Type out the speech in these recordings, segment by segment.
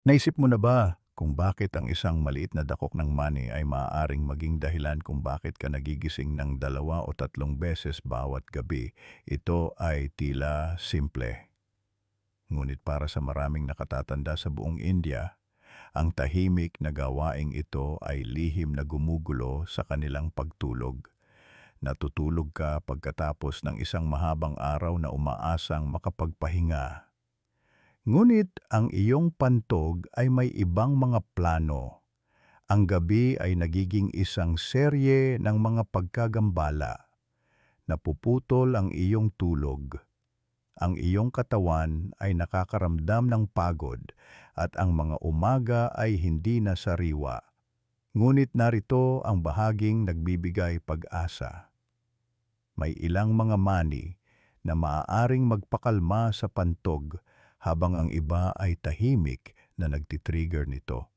Naisip mo na ba kung bakit ang isang maliit na dakok ng money ay maaaring maging dahilan kung bakit ka nagigising ng 2 o 3 beses bawat gabi? Ito ay tila simple. Ngunit para sa maraming nakatatanda sa buong India, ang tahimik na gawaing ito ay lihim na gumugulo sa kanilang pagtulog. Natutulog ka pagkatapos ng isang mahabang araw na umaasang makapagpahinga. Ngunit ang iyong pantog ay may ibang mga plano. Ang gabi ay nagiging isang serye ng mga pagkagambala. Napuputol ang iyong tulog. Ang iyong katawan ay nakakaramdam ng pagod at ang mga umaga ay hindi na sariwa. Ngunit narito ang bahaging nagbibigay pag-asa. May ilang mga mani na maaaring magpakalma sa pantog habang ang iba ay tahimik na nagtitrigger nito.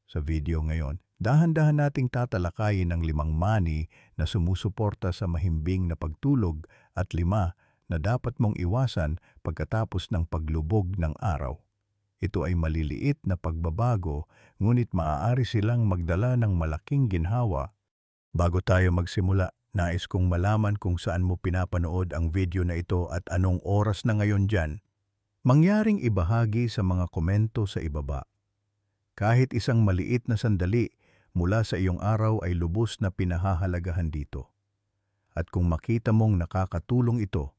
Sa video ngayon, dahan-dahan nating tatalakayin ang 5 mani na sumusuporta sa mahimbing na pagtulog at 5 na dapat mong iwasan pagkatapos ng paglubog ng araw. Ito ay maliliit na pagbabago, ngunit maaari silang magdala ng malaking ginhawa. Bago tayo magsimula, nais kong malaman kung saan mo pinapanood ang video na ito at anong oras na ngayon dyan. Mangyaring ibahagi sa mga komento sa ibaba. Kahit isang maliit na sandali mula sa iyong araw ay lubos na pinahahalagahan dito. At kung makita mong nakakatulong ito,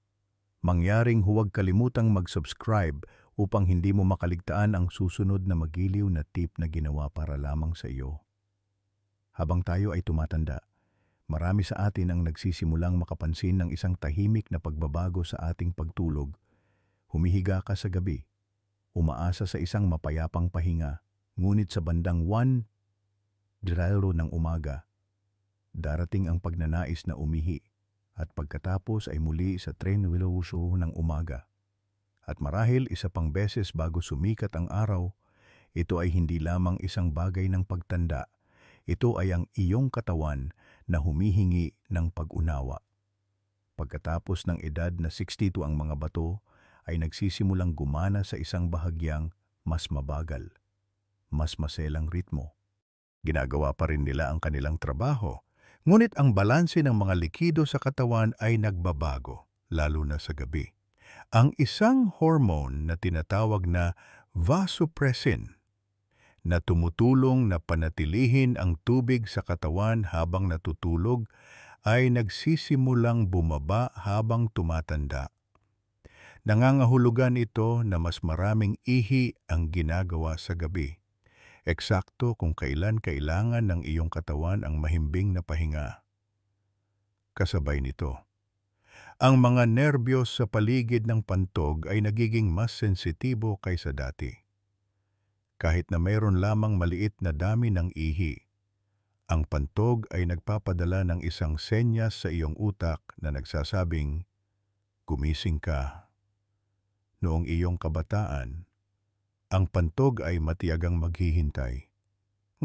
mangyaring huwag kalimutang mag-subscribe upang hindi mo makaligtaan ang susunod na magiliw na tip na ginawa para lamang sa iyo. Habang tayo ay tumatanda, marami sa atin ang nagsisimulang makapansin ng isang tahimik na pagbabago sa ating pagtulog. Humihiga ka sa gabi, umaasa sa isang mapayapang pahinga, ngunit sa bandang 1:00 ng umaga, darating ang pagnanais na umihi at pagkatapos ay muli sa 3:00 ng umaga. At marahil isa pang beses bago sumikat ang araw, ito ay hindi lamang isang bagay ng pagtanda. Ito ay ang iyong katawan na humihingi ng pag-unawa. Pagkatapos ng edad na 62 ang mga bato, ay nagsisimulang gumana sa isang bahagyang mas mabagal, mas maselang ritmo. Ginagawa pa rin nila ang kanilang trabaho, ngunit ang balanse ng mga likido sa katawan ay nagbabago, lalo na sa gabi. Ang isang hormone na tinatawag na vasopressin na tumutulong na panatilihin ang tubig sa katawan habang natutulog ay nagsisimulang bumaba habang tumatanda. Nangangahulugan ito na mas maraming ihi ang ginagawa sa gabi. Eksakto kung kailan kailangan ng iyong katawan ang mahimbing na pahinga. Kasabay nito, ang mga nerbiyos sa paligid ng pantog ay nagiging mas sensitibo kaysa dati. Kahit na mayroon lamang maliit na dami ng ihi, ang pantog ay nagpapadala ng isang senyas sa iyong utak na nagsasabing, gumising ka. Noong iyong kabataan, ang pantog ay matiyagang maghihintay.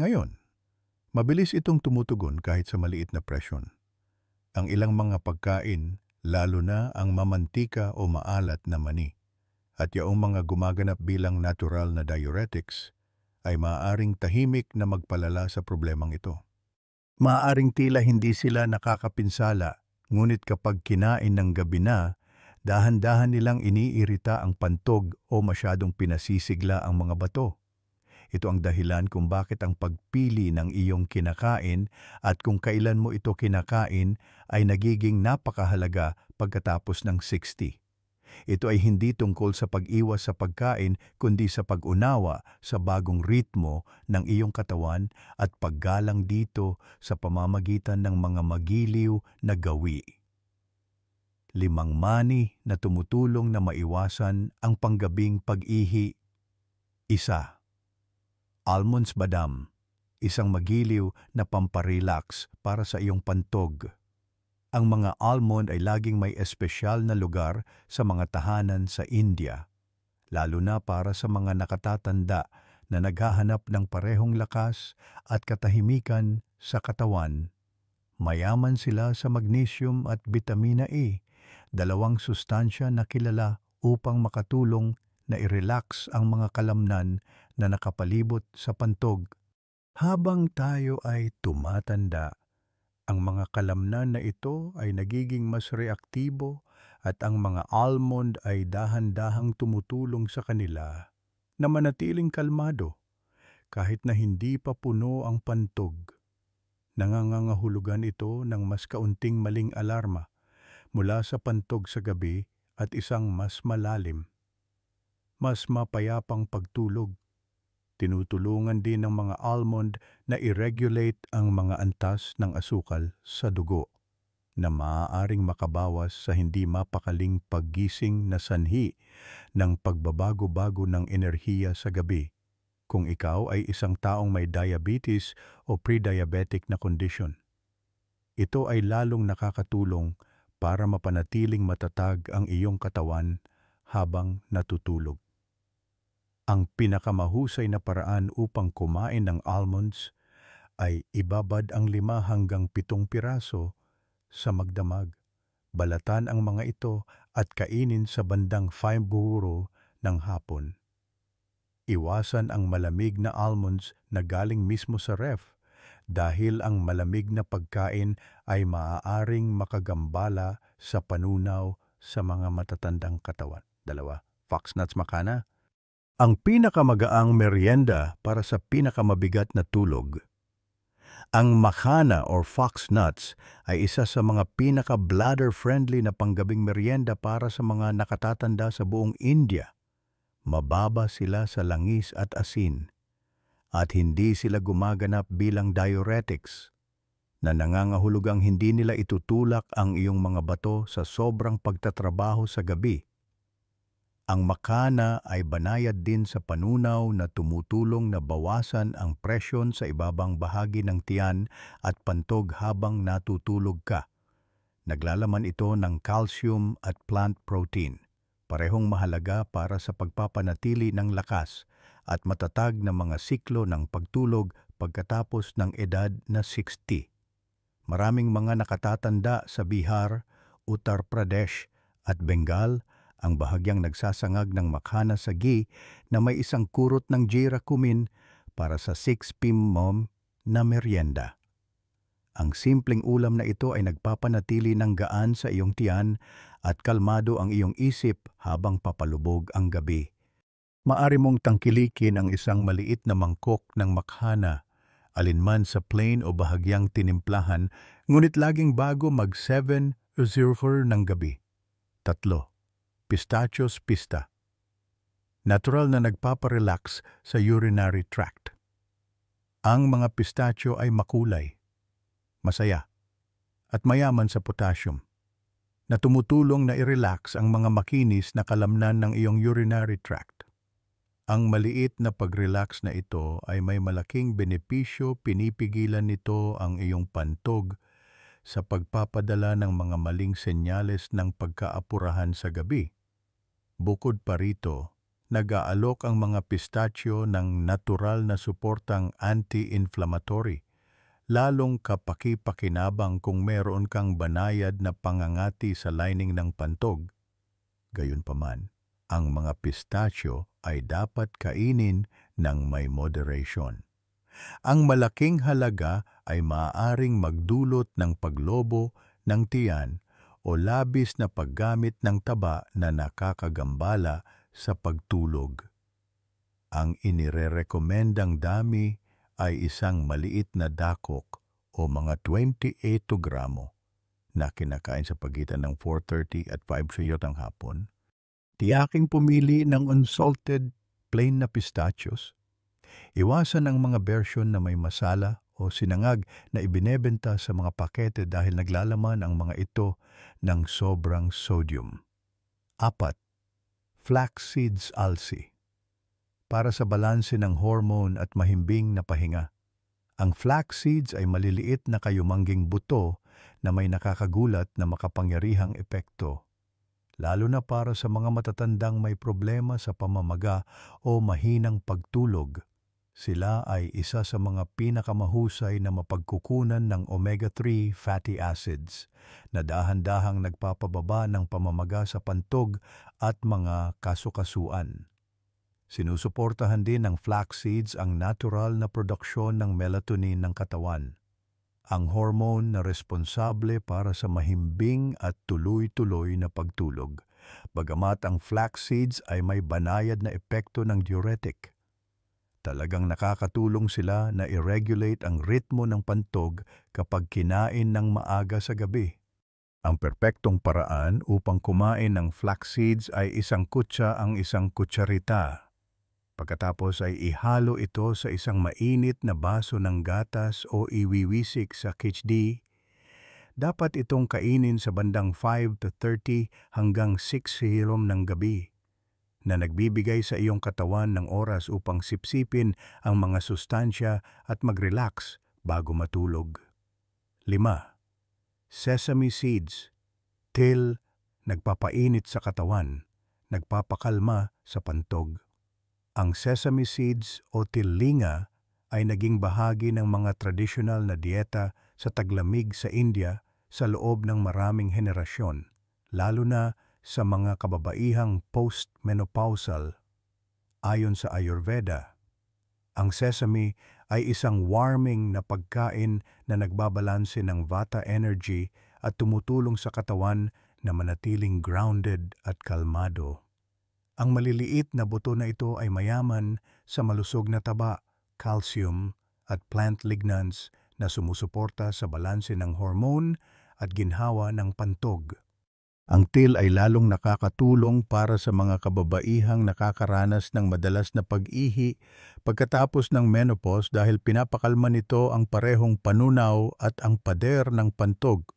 Ngayon, mabilis itong tumutugon kahit sa maliit na presyon. Ang ilang mga pagkain, lalo na ang mamantika o maalat na mani, at yaong mga gumaganap bilang natural na diuretics, ay maaaring tahimik na magpalala sa problemang ito. Maaaring tila hindi sila nakakapinsala, ngunit kapag kinain ng gabi na, dahan-dahan nilang iniirita ang pantog o masyadong pinasisigla ang mga bato. Ito ang dahilan kung bakit ang pagpili ng iyong kinakain at kung kailan mo ito kinakain ay nagiging napakahalaga pagkatapos ng 60. Ito ay hindi tungkol sa pag-iwas sa pagkain kundi sa pag-unawa sa bagong ritmo ng iyong katawan at paggalang dito sa pamamagitan ng mga magiliw na gawi. 5 mani na tumutulong na maiwasan ang panggabing pag-ihi. 1. Almonds badam, isang magiliw na pamparelax para sa iyong pantog. Ang mga almond ay laging may espesyal na lugar sa mga tahanan sa India, lalo na para sa mga nakatatanda na naghahanap ng parehong lakas at katahimikan sa katawan. Mayaman sila sa magnesium at vitamina E, dalawang sustansya na kilala upang makatulong na i-relax ang mga kalamnan na nakapalibot sa pantog. Habang tayo ay tumatanda, ang mga kalamnan na ito ay nagiging mas reaktibo at ang mga almond ay dahan-dahang tumutulong sa kanila na manatiling kalmado kahit na hindi pa puno ang pantog. Nangangahulugan ito ng mas kaunting maling alarma mula sa pantog sa gabi at isang mas malalim, mas mapayapang pagtulog. Tinutulungan din ng mga almond na i-regulate ang mga antas ng asukal sa dugo na maaaring makabawas sa hindi mapakaling paggising na sanhi ng pagbabago-bago ng enerhiya sa gabi kung ikaw ay isang taong may diabetes o pre-diabetic na kondisyon. Ito ay lalong nakakatulong para mapanatiling matatag ang iyong katawan habang natutulog. Ang pinakamahusay na paraan upang kumain ng almonds ay ibabad ang 5 hanggang 7 piraso sa magdamag. Balatan ang mga ito at kainin sa bandang 5 ng hapon. Iwasan ang malamig na almonds na galing mismo sa ref dahil ang malamig na pagkain ay maaaring makagambala sa panunaw sa mga matatandang katawan. 2. Fox nuts makana. Ang pinakamagaang merienda para sa pinakamabigat na tulog. Ang makana or fox nuts ay isa sa mga pinaka-bladder-friendly na panggabing merienda para sa mga nakatatanda sa buong India. Mababa sila sa langis at asin at hindi sila gumaganap bilang diuretics na nangangahulugang hindi nila itutulak ang iyong mga bato sa sobrang pagtatrabaho sa gabi. Ang makana ay banayad din sa panunaw na tumutulong na bawasan ang presyon sa ibabang bahagi ng tiyan at pantog habang natutulog ka. Naglalaman ito ng calcium at plant protein. Parehong mahalaga para sa pagpapanatili ng lakas at matatag na mga siklo ng pagtulog pagkatapos ng edad na 60. Maraming mga nakatatanda sa Bihar, Uttar Pradesh at Bengal ang bahagyang nagsasangag ng makhana sa ghee na may isang kurot ng jeera cumin para sa 6 p.m. na merienda. Ang simpleng ulam na ito ay nagpapanatili ng gaan sa iyong tiyan at kalmado ang iyong isip habang papalubog ang gabi. Maari mong tangkilikin ang isang maliit na mangkok ng makhana, alinman sa plain o bahagyang tinimplahan, ngunit laging bago mag 7 o 04 ng gabi. 3. Pistachios pista. Natural na nagpaparelax sa urinary tract. Ang mga pistachio ay makulay, masaya, at mayaman sa potassium na tumutulong na i-relax ang mga makinis na kalamnan ng iyong urinary tract. Ang maliit na pag-relax na ito ay may malaking benepisyo, pinipigilan nito ang iyong pantog sa pagpapadala ng mga maling senyales ng pagkaapurahan sa gabi. Bukod pa rito, nag-aalok ang mga pistachio ng natural na suportang anti-inflammatory, lalong kapaki-pakinabang kung meron kang banayad na pangangati sa lining ng pantog. Gayunpaman, ang mga pistachio ay dapat kainin ng may moderation. Ang malaking halaga ay maaaring magdulot ng paglobo ng tiyan o labis na paggamit ng taba na nakakagambala sa pagtulog. Ang inirerekomendang dami ay isang maliit na dakok o mga 28 gramo na kinakain sa pagitan ng 4:30 at 5 ng hapon. Tiyaking pumili ng unsalted plain na pistachios. Iwasan ang mga version na may masala o sinangag na ibinebenta sa mga pakete dahil naglalaman ang mga ito ng sobrang sodium. 4. Flax seeds alsi. Para sa balanse ng hormone at mahimbing na pahinga. Ang flax seeds ay maliliit na kayumangging buto na may nakakagulat na makapangyarihang epekto, lalo na para sa mga matatandang may problema sa pamamaga o mahinang pagtulog. Sila ay isa sa mga pinakamahusay na mapagkukunan ng omega-3 fatty acids na dahan-dahang nagpapababa ng pamamaga sa pantog at mga kasukasuan. Sinusuportahan din ng flax seeds ang natural na produksyon ng melatonin ng katawan, ang hormone na responsable para sa mahimbing at tuloy-tuloy na pagtulog. Bagamat ang flax seeds ay may banayad na epekto ng diuretic, talagang nakakatulong sila na i-regulate ang ritmo ng pantog kapag kinain ng maaga sa gabi. Ang perpektong paraan upang kumain ng flax seeds ay isang kutsa ang isang kutsarita. Pagkatapos ay ihalo ito sa isang mainit na baso ng gatas o iwiwisik sa khichdi. Dapat itong kainin sa bandang 5 to 30 hanggang 6 hilom ng gabi, na nagbibigay sa iyong katawan ng oras upang sipsipin ang mga sustansya at mag-relax bago matulog. 5. Sesame seeds. Til, nagpapainit sa katawan, nagpapakalma sa pantog. Ang sesame seeds o tilinga ay naging bahagi ng mga tradisyonal na dieta sa taglamig sa India sa loob ng maraming henerasyon, lalo na sa mga kababaihang post-menopausal. Ayon sa Ayurveda, ang sesame ay isang warming na pagkain na nagbabalanse ng vata energy at tumutulong sa katawan na manatiling grounded at kalmado. Ang maliliit na buto na ito ay mayaman sa malusog na taba, calcium at plant lignans na sumusuporta sa balanse ng hormone at ginhawa ng pantog. Ang til ay lalong nakakatulong para sa mga kababaihang nakakaranas ng madalas na pag-ihi pagkatapos ng menopause dahil pinapakalma nito ang parehong panunaw at ang pader ng pantog.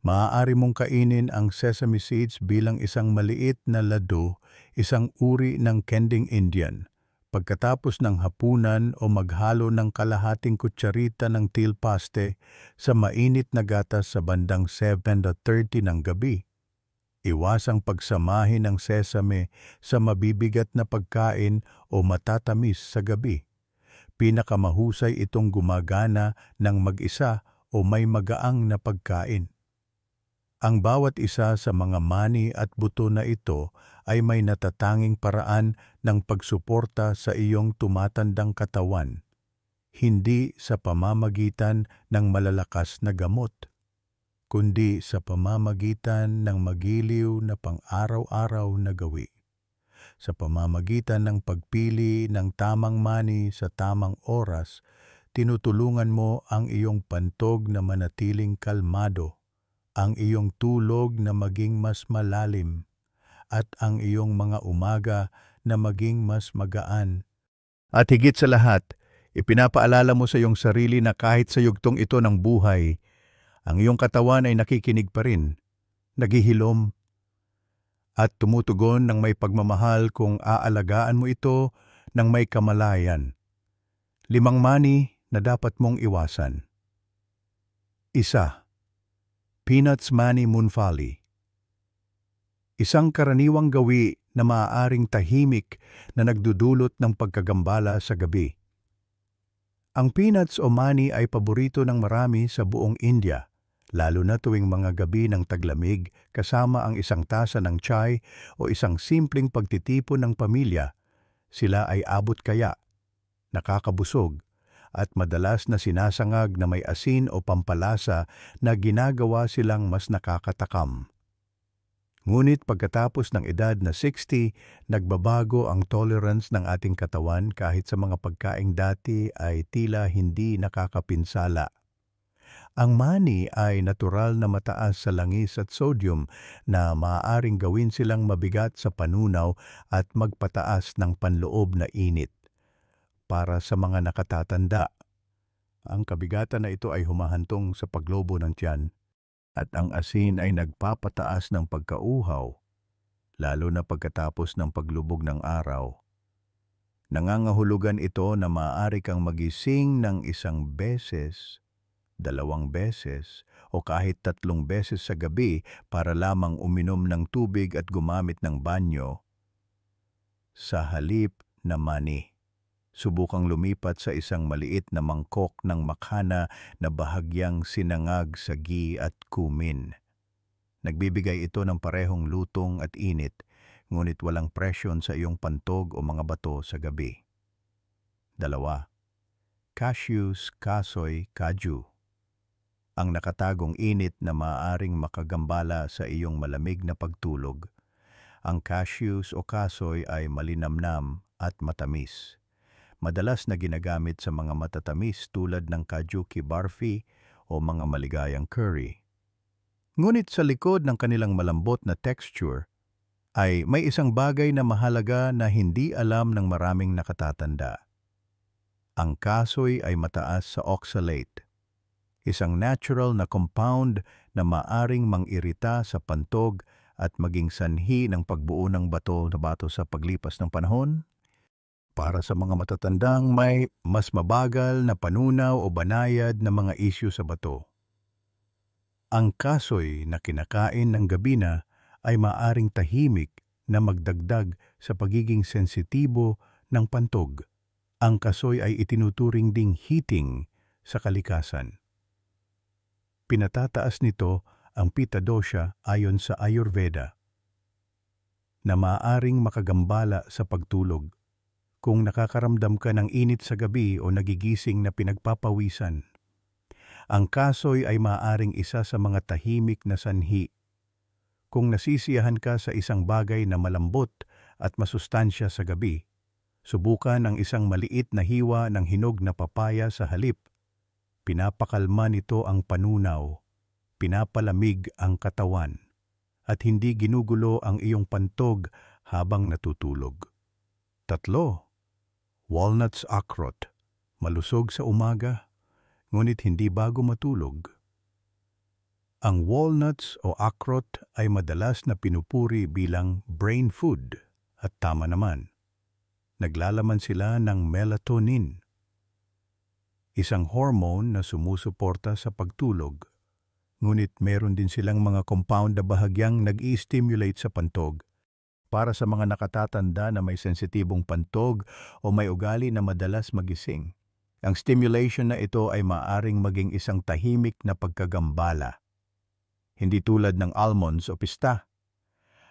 Maaari mong kainin ang sesame seeds bilang isang maliit na lado, isang uri ng kending Indian, pagkatapos ng hapunan o maghalo ng kalahating kutsarita ng til paste sa mainit na gatas sa bandang 7:30 ng gabi. Iwasang pagsamahin ng sesame sa mabibigat na pagkain o matatamis sa gabi. Pinakamahusay itong gumagana ng mag-isa o may magaang na pagkain. Ang bawat isa sa mga mani at buto na ito ay may natatanging paraan ng pagsuporta sa iyong tumatandang katawan, hindi sa pamamagitan ng malalakas na gamot, kundi sa pamamagitan ng magiliw na pang-araw-araw na gawi. Sa pamamagitan ng pagpili ng tamang mani sa tamang oras, tinutulungan mo ang iyong pantog na manatiling kalmado, ang iyong tulog na maging mas malalim, at ang iyong mga umaga na maging mas magaan. At higit sa lahat, ipinapaalala mo sa iyong sarili na kahit sa yugtong ito ng buhay, ang iyong katawan ay nakikinig pa rin, naghihilom, at tumutugon ng may pagmamahal kung aalagaan mo ito ng may kamalayan. 5 mani na dapat mong iwasan. 1. Peanuts mani Moonfali. Isang karaniwang gawi na maaaring tahimik na nagdudulot ng pagkagambala sa gabi. Ang peanuts o mani ay paborito ng marami sa buong India, lalo na tuwing mga gabi ng taglamig kasama ang isang tasa ng chai o isang simpleng pagtitipon ng pamilya. Sila ay abot kaya, nakakabusog, at madalas na sinasangag na may asin o pampalasa na ginagawa silang mas nakakatakam. Ngunit pagkatapos ng edad na 60, nagbabago ang tolerance ng ating katawan kahit sa mga pagkaing dati ay tila hindi nakakapinsala. Ang mani ay natural na mataas sa langis at sodium na maaaring gawin silang mabigat sa panunaw at magpataas ng panloob na init. Para sa mga nakatatanda, ang kabigatan na ito ay humahantong sa paglobo ng tiyan at ang asin ay nagpapataas ng pagkauhaw, lalo na pagkatapos ng paglubog ng araw. Nangangahulugan ito na maaari kang magising ng 1 beses, 2 beses, o kahit 3 beses sa gabi para lamang uminom ng tubig at gumamit ng banyo sa halip na mani. Subukang lumipat sa isang maliit na mangkok ng makhana na bahagyang sinangag sa ghee at cumin. Nagbibigay ito ng parehong lutong at init, ngunit walang presyon sa iyong pantog o mga bato sa gabi. 2. Cashews, kasoy, kaju. Ang nakatagong init na maaaring makagambala sa iyong malamig na pagtulog. Ang cashews o kasoy ay malinamnam at matamis. Madalas na ginagamit sa mga matatamis tulad ng kajuki barfi o mga maligayang curry. Ngunit sa likod ng kanilang malambot na texture ay may isang bagay na mahalaga na hindi alam ng maraming nakatatanda. Ang kasoy ay mataas sa oxalate, isang natural na compound na maaring mangirita sa pantog at maging sanhi ng pagbuo ng bato na bato sa paglipas ng panahon. Para sa mga matatandang may mas mabagal na panunaw o banayad na mga isyu sa bato. Ang kasoy na kinakain ng gabi na ay maaring tahimik na magdagdag sa pagiging sensitibo ng pantog. Ang kasoy ay itinuturing ding heating sa kalikasan. Pinatataas nito ang pitta dosha ayon sa Ayurveda na maaaring makagambala sa pagtulog kung nakakaramdam ka ng init sa gabi o nagigising na pinagpapawisan. Ang kasoy ay maaaring isa sa mga tahimik na sanhi. Kung nasisiyahan ka sa isang bagay na malambot at masustansya sa gabi, subukan ang isang maliit na hiwa ng hinog na papaya sa halip. Pinapakalma nito ang panunaw, pinapalamig ang katawan, at hindi ginugulo ang iyong pantog habang natutulog. 3. Walnuts akrot. Malusog sa umaga, ngunit hindi bago matulog. Ang walnuts o akrot ay madalas na pinupuri bilang brain food at tama naman. Naglalaman sila ng melatonin, isang hormone na sumusuporta sa pagtulog. Ngunit meron din silang mga compound na bahagyang nag-i-stimulate sa pantog. Para sa mga nakatatanda na may sensitibong pantog o may ugali na madalas magising, ang stimulation na ito ay maaring maging isang tahimik na pagkagambala. Hindi tulad ng almonds o pista.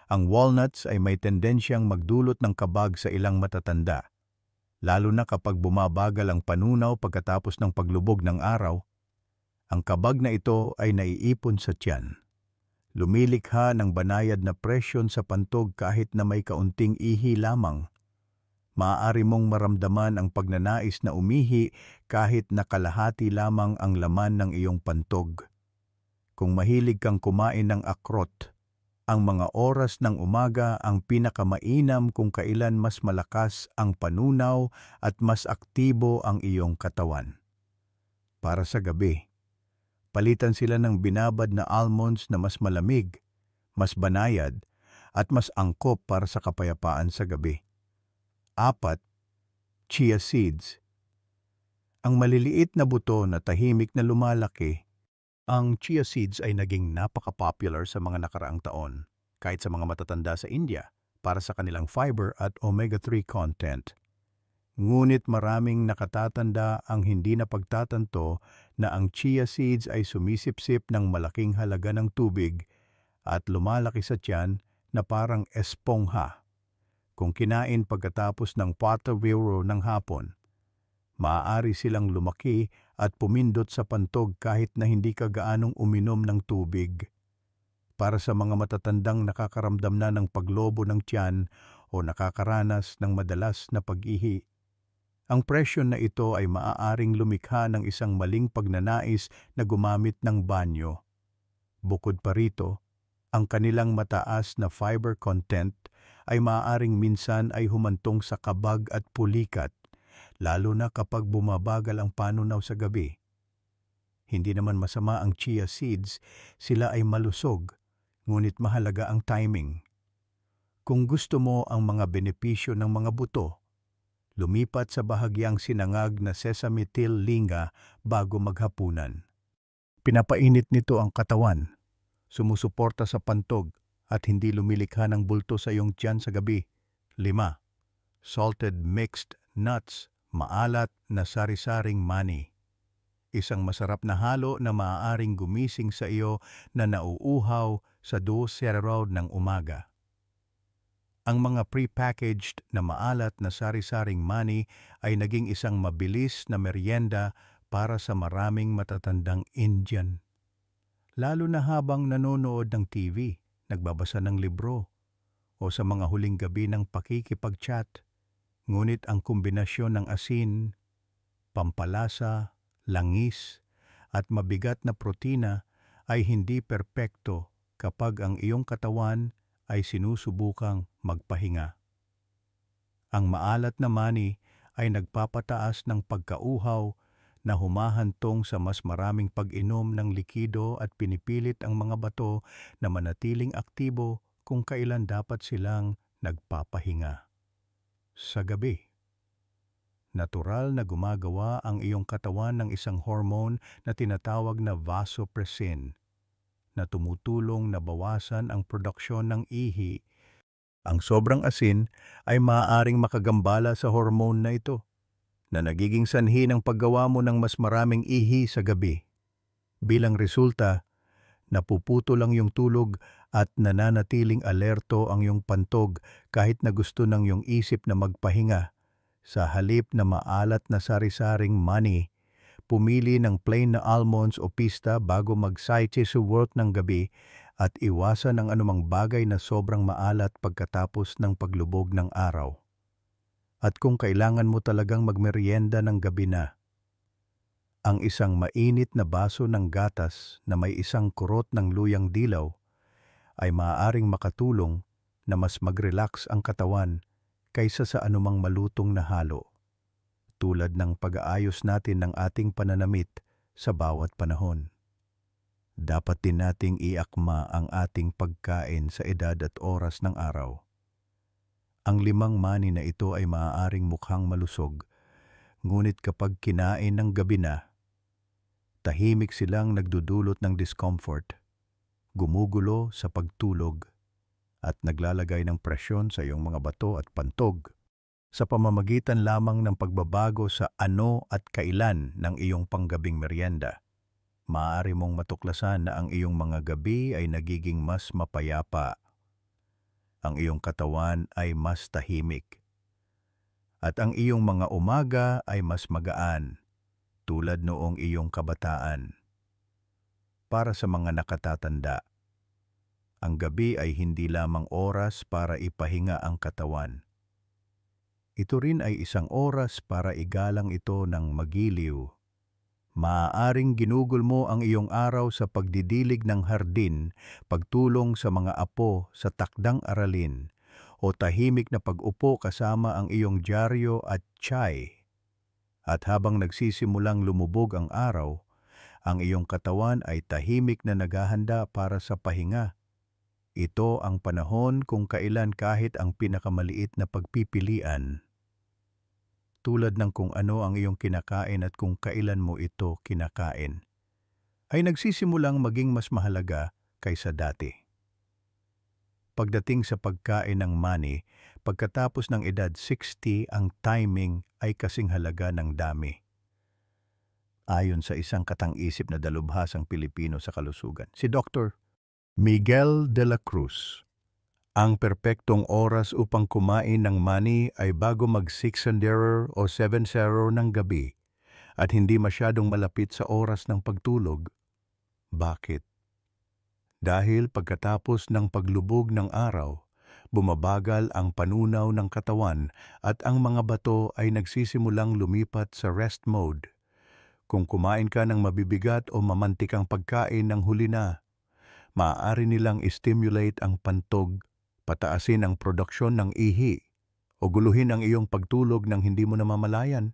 Ang walnuts ay may tendensyang magdulot ng kabag sa ilang matatanda, lalo na kapag bumabagal ang panunaw pagkatapos ng paglubog ng araw. Ang kabag na ito ay naiipon sa tiyan. Lumilikha ng banayad na presyon sa pantog kahit na may kaunting ihi lamang. Maaari mong maramdaman ang pagnanais na umihi kahit na kalahati lamang ang laman ng iyong pantog. Kung mahilig kang kumain ng akrot, ang mga oras ng umaga ang pinakamainam kung kailan mas malakas ang panunaw at mas aktibo ang iyong katawan. Para sa gabi, palitan sila ng binabad na almonds na mas malamig, mas banayad, at mas angkop para sa kapayapaan sa gabi. 4. Chia seeds. Ang maliliit na buto na tahimik na lumalaki. Ang chia seeds ay naging napaka-popular sa mga nakaraang taon, kahit sa mga matatanda sa India, para sa kanilang fiber at omega-3 content. Ngunit maraming nakatatanda ang hindi napagtatanto na ang chia seeds ay sumisipsip ng malaking halaga ng tubig at lumalaki sa tiyan na parang espongha. Kung kinain pagkatapos ng patawiro ng hapon, maaari silang lumaki at pumindot sa pantog kahit na hindi ka gaanong uminom ng tubig. Para sa mga matatandang nakakaramdam na ng paglobo ng tiyan o nakakaranas ng madalas na pag-ihi, ang presyon na ito ay maaaring lumikha ng isang maling pagnanais na gumamit ng banyo. Bukod pa rito, ang kanilang mataas na fiber content ay maaaring minsan ay humantong sa kabag at pulikat, lalo na kapag bumabagal ang panunaw sa gabi. Hindi naman masama ang chia seeds, sila ay malusog, ngunit mahalaga ang timing. Kung gusto mo ang mga benepisyo ng mga buto, lumipat sa bahagyang sinangag na sesame till linga bago maghapunan. Pinapainit nito ang katawan, sumusuporta sa pantog at hindi lumilikha ng bulto sa iyong tiyan sa gabi. 5. Salted mixed nuts. Maalat na sari-saring mani. Isang masarap na halo na maaaring gumising sa iyo na nauuhaw sa 2 ng umaga. Ang mga prepackaged na maalat na sari-saring mani ay naging isang mabilis na merienda para sa maraming matatandang Indian. Lalo na habang nanonood ng TV, nagbabasa ng libro, o sa mga huling gabi ng pakikipag-chat. Ngunit ang kombinasyon ng asin, pampalasa, langis, at mabigat na protina ay hindi perpekto kapag ang iyong katawan ay sinusubukang magpahinga. Ang maalat na mani ay nagpapataas ng pagkauhaw na humahantong sa mas maraming pag-inom ng likido at pinipilit ang mga bato na manatiling aktibo kung kailan dapat silang nagpapahinga. Sa gabi, natural na gumagawa ang iyong katawan ng isang hormone na tinatawag na vasopressin na tumutulong na bawasan ang produksyon ng ihi. Ang sobrang asin ay maaaring makagambala sa hormone na ito, na nagiging sanhi ng paggawa mo ng mas maraming ihi sa gabi. Bilang resulta, napuputo lang yung tulog at nananatiling alerto ang iyong pantog kahit na gusto ng iyong isip na magpahinga. Sa halip na maalat na sari-saring mani, pumili ng plain na almonds o pista bago mag-site sa work ng gabi at iwasan ang anumang bagay na sobrang maalat pagkatapos ng paglubog ng araw. At kung kailangan mo talagang magmerienda ng gabi na, ang isang mainit na baso ng gatas na may isang kurot ng luyang dilaw ay maaaring makatulong na mas mag-relax ang katawan kaysa sa anumang malutong na halo, tulad ng pag-aayos natin ng ating pananamit sa bawat panahon. Dapat din nating iakma ang ating pagkain sa edad at oras ng araw. Ang 5 mani na ito ay maaaring mukhang malusog, ngunit kapag kinain ng gabi na, tahimik silang nagdudulot ng discomfort, gumugulo sa pagtulog, at naglalagay ng presyon sa iyong mga bato at pantog sa pamamagitan lamang ng pagbabago sa ano at kailan ng iyong panggabing merienda. Maaari mong matuklasan na ang iyong mga gabi ay nagiging mas mapayapa. Ang iyong katawan ay mas tahimik. At ang iyong mga umaga ay mas magaan, tulad noong iyong kabataan. Para sa mga nakatatanda, ang gabi ay hindi lamang oras para ipahinga ang katawan. Ito rin ay isang oras para igalang ito ng magiliw. Maaaring ginugol mo ang iyong araw sa pagdidilig ng hardin, pagtulong sa mga apo sa takdang aralin, o tahimik na pag-upo kasama ang iyong dyaryo at chai. At habang nagsisimulang lumubog ang araw, ang iyong katawan ay tahimik na naghahanda para sa pahinga. Ito ang panahon kung kailan kahit ang pinakamaliit na pagpipilian, tulad ng kung ano ang iyong kinakain at kung kailan mo ito kinakain, ay nagsisimulang maging mas mahalaga kaysa dati. Pagdating sa pagkain ng mani, pagkatapos ng edad 60, ang timing ay kasing halaga ng dami. Ayon sa isang katang-isip na dalubhasang Pilipino sa kalusugan, si Dr. Miguel de la Cruz, ang perpektong oras upang kumain ng mani ay bago mag-6:00 o 7:00 ng gabi at hindi masyadong malapit sa oras ng pagtulog. Bakit? Dahil pagkatapos ng paglubog ng araw, bumabagal ang panunaw ng katawan at ang mga bato ay nagsisimulang lumipat sa rest mode. Kung kumain ka ng mabibigat o mamantikang pagkain ng huli na, maaari nilang stimulate ang pantog, pataasin ang produksyon ng ihi, o guluhin ang iyong pagtulog nang hindi mo namamalayan.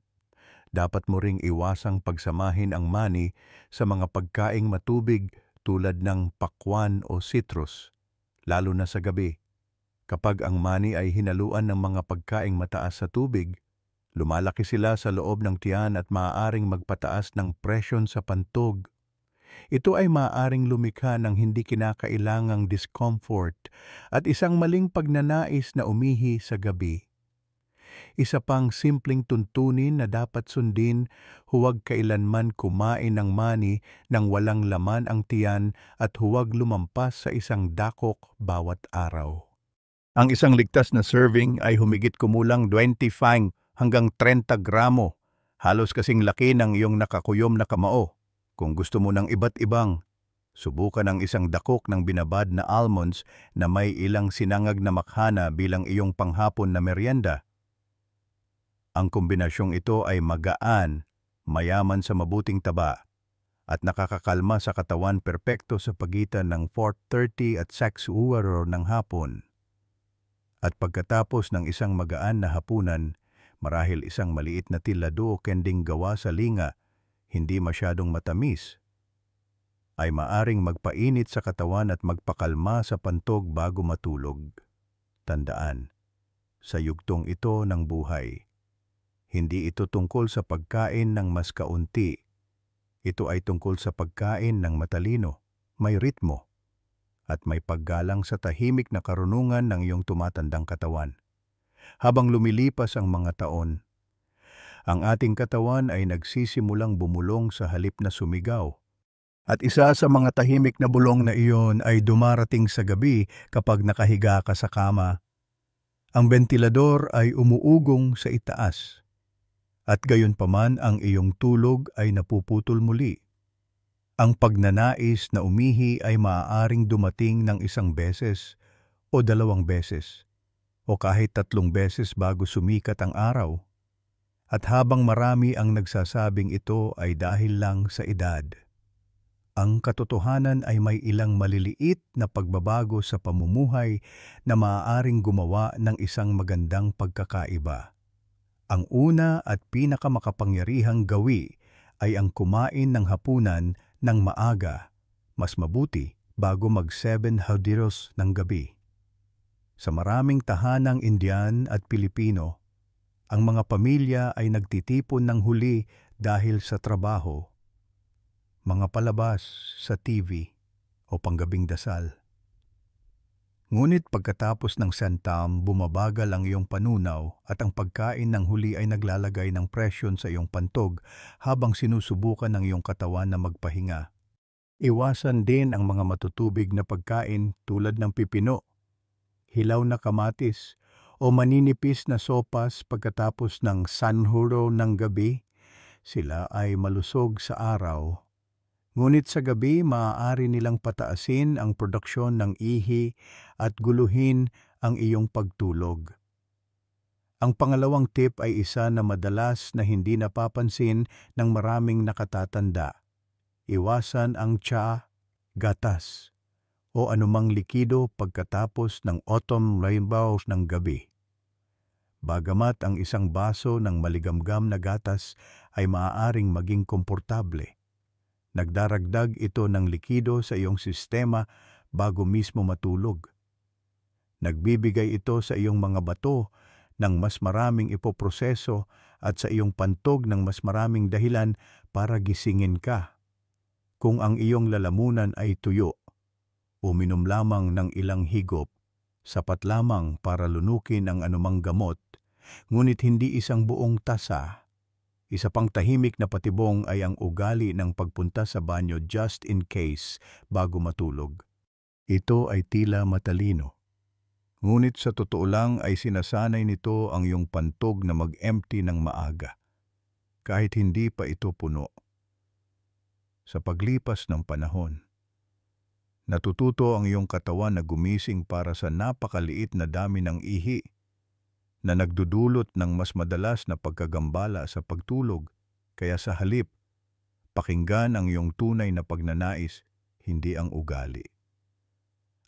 Dapat mo ring iwasang pagsamahin ang mani sa mga pagkaing matubig tulad ng pakwan o citrus, lalo na sa gabi. Kapag ang mani ay hinaluan ng mga pagkaing mataas sa tubig, lumalaki sila sa loob ng tiyan at maaaring magpataas ng presyon sa pantog. Ito ay maaaring lumikha ng hindi kinakailangang discomfort at isang maling pagnanais na umihi sa gabi. Isa pang simpleng tuntunin na dapat sundin, huwag kailanman kumain ng mani nang walang laman ang tiyan at huwag lumampas sa 1 dakok bawat araw. Ang isang ligtas na serving ay humigit kumulang 25 hanggang 30 gramo, halos kasing laki ng iyong nakakuyom na kamao. Kung gusto mo ng iba't ibang, subukan ang isang dakok ng binabad na almonds na may ilang sinangag na makhana bilang iyong panghapon na merienda. Ang kombinasyong ito ay magaan, mayaman sa mabuting taba, at nakakakalma sa katawan, perpekto sa pagitan ng 4:30 at 6:00 ng hapon. At pagkatapos ng isang magaan na hapunan, marahil isang maliit na tilado o kending gawa sa linga, hindi masyadong matamis, ay maaring magpainit sa katawan at magpakalma sa pantog bago matulog. Tandaan, sa yugtong ito ng buhay, hindi ito tungkol sa pagkain ng mas kaunti. Ito ay tungkol sa pagkain ng matalino, may ritmo, at may paggalang sa tahimik na karunungan ng iyong tumatandang katawan. Habang lumilipas ang mga taon, ang ating katawan ay nagsisimulang bumulong sa halip na sumigaw. At isa sa mga tahimik na bulong na iyon ay dumarating sa gabi kapag nakahiga ka sa kama. Ang bentilador ay umuugong sa itaas, at gayon paman ang iyong tulog ay napuputol muli. Ang pagnanais na umihi ay maaaring dumating ng 1 beses o 2 beses o kahit 3 beses bago sumikat ang araw. At habang marami ang nagsasabing ito ay dahil lang sa edad, ang katotohanan ay may ilang maliliit na pagbabago sa pamumuhay na maaaring gumawa ng isang magandang pagkakaiba. Ang una at pinakamakapangyarihang gawi ay ang kumain ng hapunan ng maaga, mas mabuti bago mag-7 ng gabi. Sa maraming tahanang Indian at Pilipino, ang mga pamilya ay nagtitipon ng huli dahil sa trabaho, mga palabas sa TV o panggabing dasal. Ngunit pagkatapos ng santam, bumabagal ang iyong panunaw at ang pagkain ng huli ay naglalagay ng presyon sa iyong pantog habang sinusubukan ng iyong katawan na magpahinga. Iwasan din ang mga matutubig na pagkain tulad ng pipino, hilaw na kamatis, o maninipis na sopas pagkatapos ng sanhuro ng gabi. Sila ay malusog sa araw. Ngunit sa gabi, maaari nilang pataasin ang produksyon ng ihi at guluhin ang iyong pagtulog. Ang pangalawang tip ay isa na madalas na hindi napapansin ng maraming nakatatanda. Iwasan ang tsa, gatas, o anumang likido pagkatapos ng autumn rainbows ng gabi. Bagamat ang isang baso ng maligamgam na gatas ay maaaring maging komportable, nagdaragdag ito ng likido sa iyong sistema bago mismo matulog. Nagbibigay ito sa iyong mga bato ng mas maraming ipoproseso at sa iyong pantog ng mas maraming dahilan para gisingin ka. Kung ang iyong lalamunan ay tuyo, uminom lamang ng ilang higop, sapat lamang para lunukin ang anumang gamot, ngunit hindi isang buong tasa. Isa pang tahimik na patibong ay ang ugali ng pagpunta sa banyo just in case bago matulog. Ito ay tila matalino, ngunit sa totoo lang ay sinasanay nito ang iyong pantog na mag-empty ng maaga, kahit hindi pa ito puno. Sa paglipas ng panahon, natututo ang iyong katawan na gumising para sa napakaliit na dami ng ihi, na nagdudulot ng mas madalas na pagkagambala sa pagtulog. Kaya sa halip, pakinggan ang iyong tunay na pagnanais, hindi ang ugali.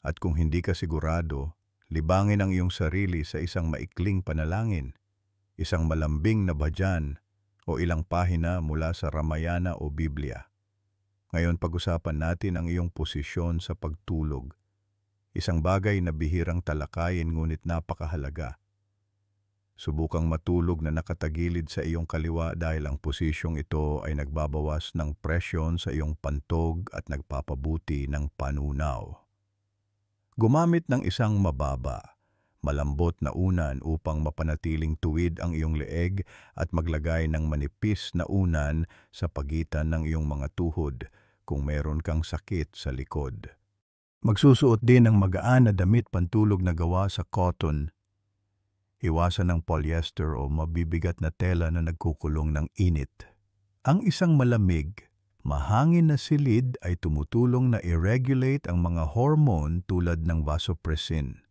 At kung hindi ka sigurado, libangin ang iyong sarili sa isang maikling panalangin, isang malambing na bhajan, o ilang pahina mula sa Ramayana o Biblia. Ngayon pag-usapan natin ang iyong posisyon sa pagtulog. Isang bagay na bihirang talakayin ngunit napakahalaga. Subukang matulog na nakatagilid sa iyong kaliwa dahil ang posisyong ito ay nagbabawas ng presyon sa iyong pantog at nagpapabuti ng panunaw. Gumamit ng isang mababa, malambot na unan upang mapanatiling tuwid ang iyong leeg at maglagay ng manipis na unan sa pagitan ng iyong mga tuhod kung meron kang sakit sa likod. Magsusuot din ng magaan na damit pantulog na gawa sa cotton. Iwasan ng polyester o mabibigat na tela na nagkukulong ng init. Ang isang malamig, mahangin na silid ay tumutulong na i-regulate ang mga hormone tulad ng vasopressin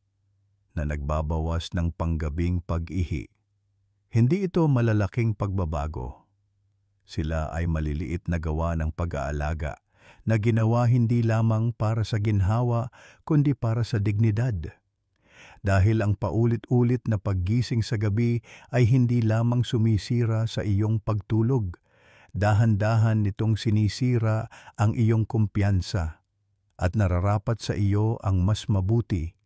na nagbabawas ng panggabing pag-ihi. Hindi ito malalaking pagbabago. Sila ay maliliit na gawa ng pag-aalaga na ginawa hindi lamang para sa ginhawa kundi para sa dignidad. Dahil ang paulit-ulit na paggising sa gabi ay hindi lamang sumisira sa iyong pagtulog. Dahan-dahan nitong sinisira ang iyong kumpiyansa at nararapat sa iyo ang mas mabuti.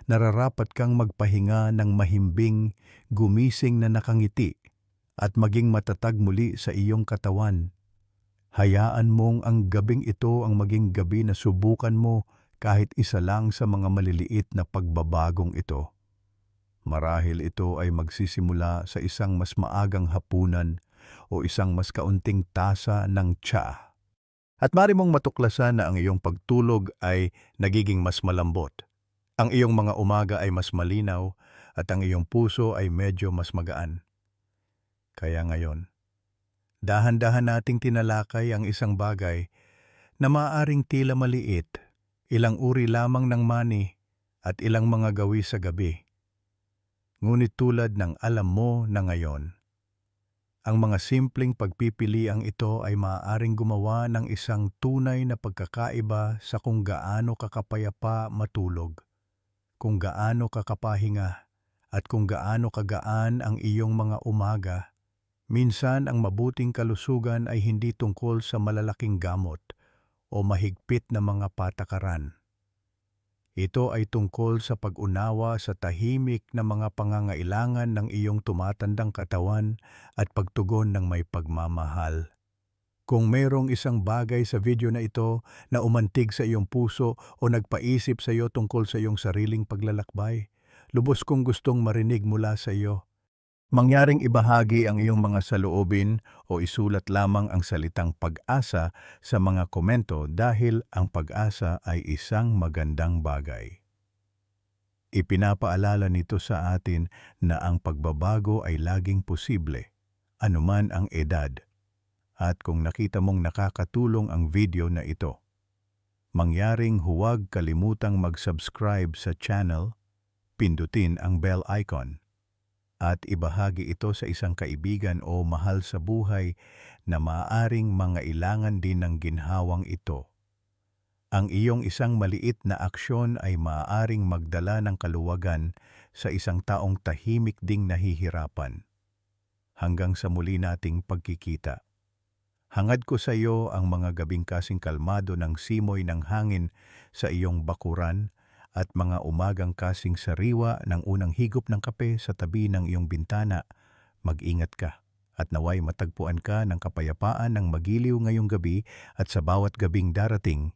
Nararapat kang magpahinga ng mahimbing, gumising na nakangiti at maging matatag muli sa iyong katawan. Hayaan mong ang gabing ito ang maging gabi na subukan mo kahit isa lang sa mga maliliit na pagbabagong ito. Marahil ito ay magsisimula sa isang mas maagang hapunan o isang mas kaunting tasa ng tsa. At mari mong matuklasan na ang iyong pagtulog ay nagiging mas malambot. Ang iyong mga umaga ay mas malinaw at ang iyong puso ay medyo mas magaan. Kaya ngayon, dahan-dahan nating tinalakay ang isang bagay na maaaring tila maliit, ilang uri lamang ng mani at ilang mga gawi sa gabi. Ngunit tulad ng alam mo na ngayon, ang mga simpleng pagpipiliang ito ay maaaring gumawa ng isang tunay na pagkakaiba sa kung gaano kakapayapa matulog, kung gaano kakapahinga, at kung gaano kagaan ang iyong mga umaga. Minsan ang mabuting kalusugan ay hindi tungkol sa malalaking gamot o mahigpit na mga patakaran. Ito ay tungkol sa pag-unawa sa tahimik na mga pangangailangan ng iyong tumatandang katawan at pagtugon ng may pagmamahal. Kung mayroong isang bagay sa video na ito na umantig sa iyong puso o nagpaisip sa iyo tungkol sa iyong sariling paglalakbay, lubos kong gustong marinig mula sa iyo. Mangyaring ibahagi ang iyong mga saloobin o isulat lamang ang salitang pag-asa sa mga komento dahil ang pag-asa ay isang magandang bagay. Ipinapaalala nito sa atin na ang pagbabago ay laging posible, anuman ang edad. At kung nakita mong nakakatulong ang video na ito, mangyaring huwag kalimutang mag-subscribe sa channel, pindutin ang bell icon, at ibahagi ito sa isang kaibigan o mahal sa buhay na maaaring mangailangan din ng ginhawang ito. Ang iyong isang maliit na aksyon ay maaaring magdala ng kaluwagan sa isang taong tahimik ding nahihirapan. Hanggang sa muli nating pagkikita. Hangad ko sa iyo ang mga gabing kasing kalmado ng simoy ng hangin sa iyong bakuran at mga umagang kasing sariwa ng unang higop ng kape sa tabi ng iyong bintana. Mag-ingat ka at naway matagpuan ka ng kapayapaan ng magiliw ngayong gabi at sa bawat gabing darating